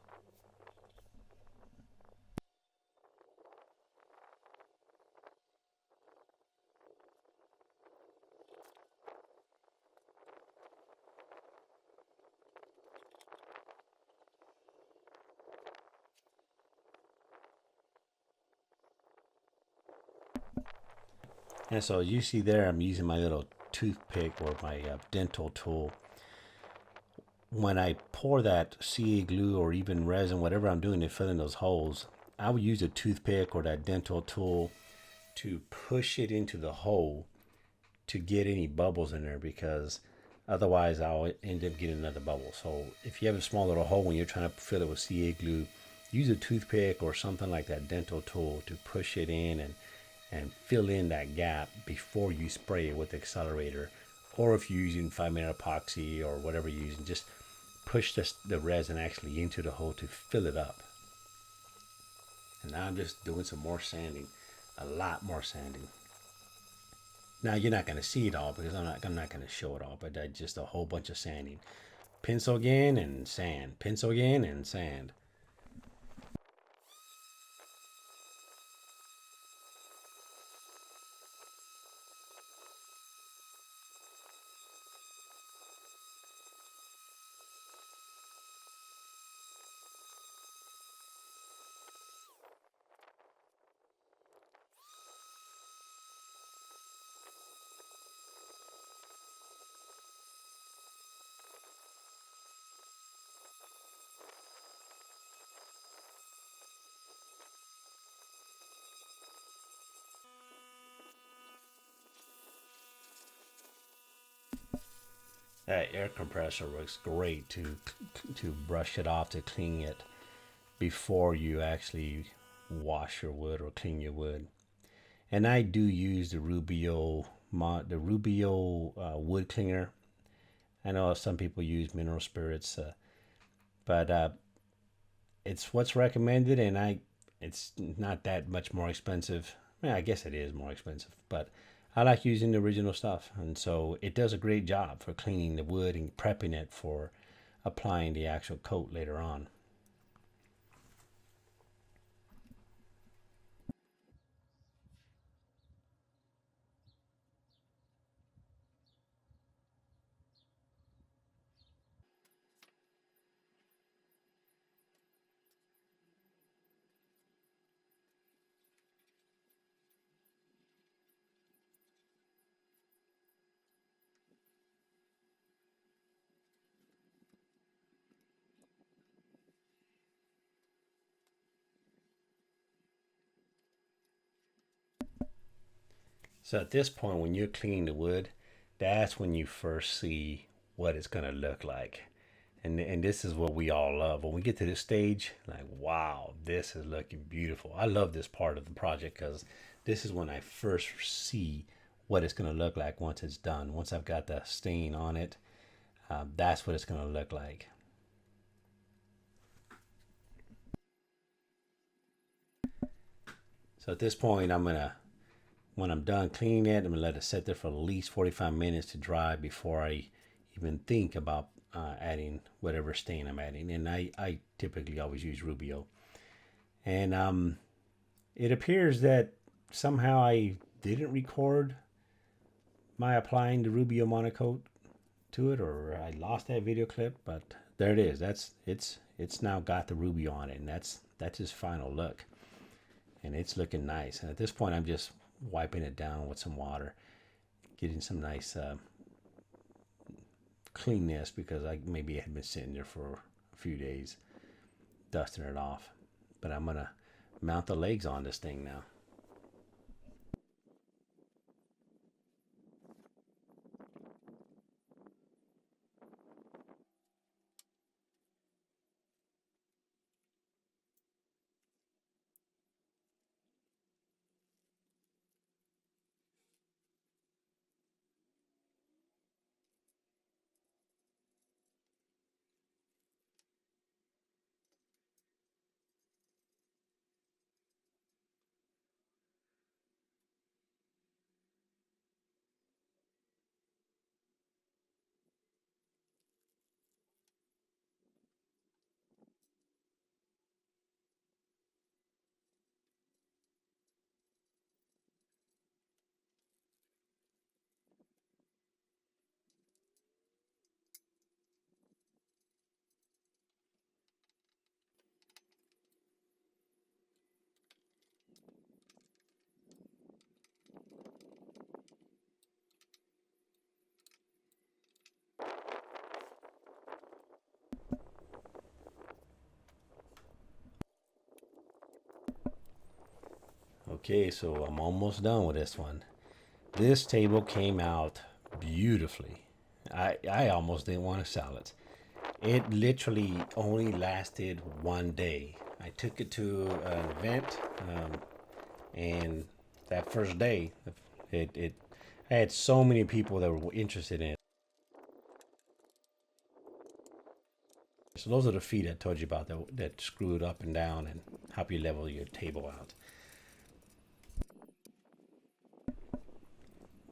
And so you see there, I'm using my little toothpick or my dental tool. When I pour that CA glue or even resin, whatever I'm doing to fill in those holes, I would use a toothpick or that dental tool to push it into the hole to get any bubbles in there, because otherwise I'll end up getting another bubble. So if you have a small little hole when you're trying to fill it with CA glue, use a toothpick or something like that dental tool to push it in and fill in that gap before you spray it with the accelerator. Or if you're using 5-minute epoxy or whatever you're using, just push the resin actually into the hole to fill it up. And now I'm just doing some more sanding, a lot more sanding. Now you're not going to see it all because I'm not going to show it all, but just a whole bunch of sanding. Pencil again and sand. Pencil again and sand. That air compressor works great to brush it off, to clean it before you actually wash your wood or clean your wood. And I do use the Rubio wood cleaner. I know some people use mineral spirits, but it's what's recommended, and it's not that much more expensive. I guess it is more expensive, but I like using the original stuff, and so it does a great job for cleaning the wood and prepping it for applying the actual coat later on. So at this point, when you're cleaning the wood, that's when you first see what it's gonna look like. And this is what we all love. When we get to this stage, like, wow, this is looking beautiful. I love this part of the project because this is when I first see what it's gonna look like once it's done. Once I've got the stain on it, that's what it's gonna look like. So at this point, when I'm done cleaning it, I'm gonna let it sit there for at least 45 minutes to dry before I even think about adding whatever stain I'm adding. And I typically always use Rubio. And it appears that somehow I didn't record my applying the Rubio monocoat to it, or I lost that video clip, but there it is. It's now got the Rubio on it, and that's his final look. And it's looking nice. And at this point, I'm just wiping it down with some water, getting some nice cleanness, because I maybe had been sitting there for a few days, dusting it off. But I'm gonna mount the legs on this thing now. Okay, so I'm almost done with this one. This table came out beautifully. I almost didn't want to sell it. It literally only lasted one day. I took it to an event, and that first day, it I had so many people that were interested in it. So those are the feet I told you about that screw it up and down and help you level your table out.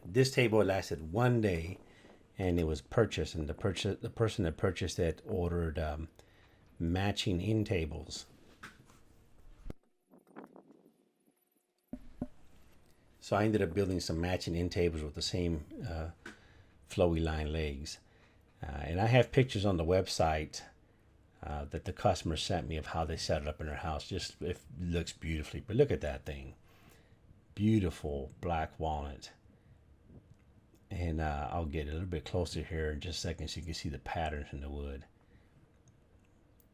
This table lasted one day, and it was purchased, and the person that purchased it ordered matching end tables. So I ended up building some matching end tables with the same Flowyline legs. And I have pictures on the website that the customer sent me of how they set it up in their house. Just it looks beautifully. But look at that thing. Beautiful black walnut. And I'll get a little bit closer here in just a second so you can see the patterns in the wood.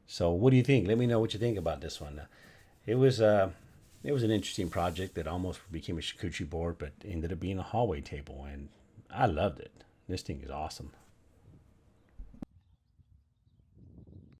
So what do you think? Let me know what you think about this one. It was an interesting project that almost became a charcuterie board, but ended up being a hallway table, and I loved it. This thing is awesome.